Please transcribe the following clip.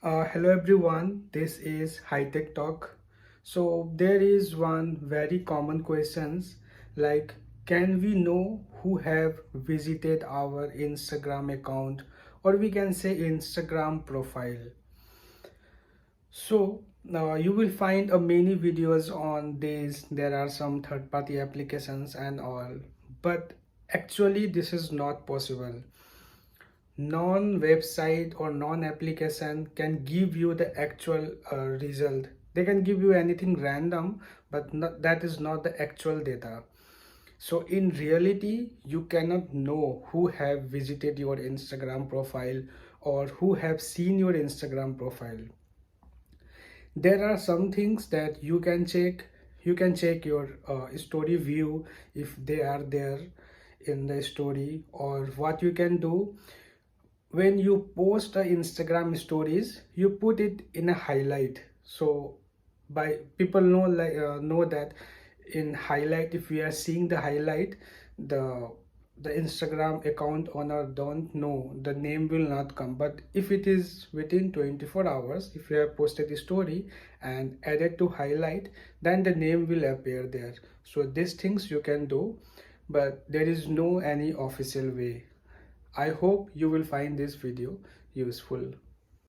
Hello everyone, this is Hitech Talk. So there is one very common questions like, can we know who have visited our Instagram account, or we can say Instagram profile? So you will find many videos on this. There are some third-party applications and all, but actually this is not possible. Non-website or non-application can give you the actual result. They can give you anything random, but that is not the actual data. So in reality, you cannot know who have visited your Instagram profile or who have seen your Instagram profile. There are some things that you can check. You can check your story view if they are there in the story. Or what you can do, when you post a Instagram stories, you put it in a highlight, so by people know that in highlight, if we are seeing the highlight, the the Instagram account owner don't know, the name will not come. But if it is within 24 hours, if you have posted a story and added to highlight, then the name will appear there. So these things you can do, but there is no any official way. I hope you will find this video useful.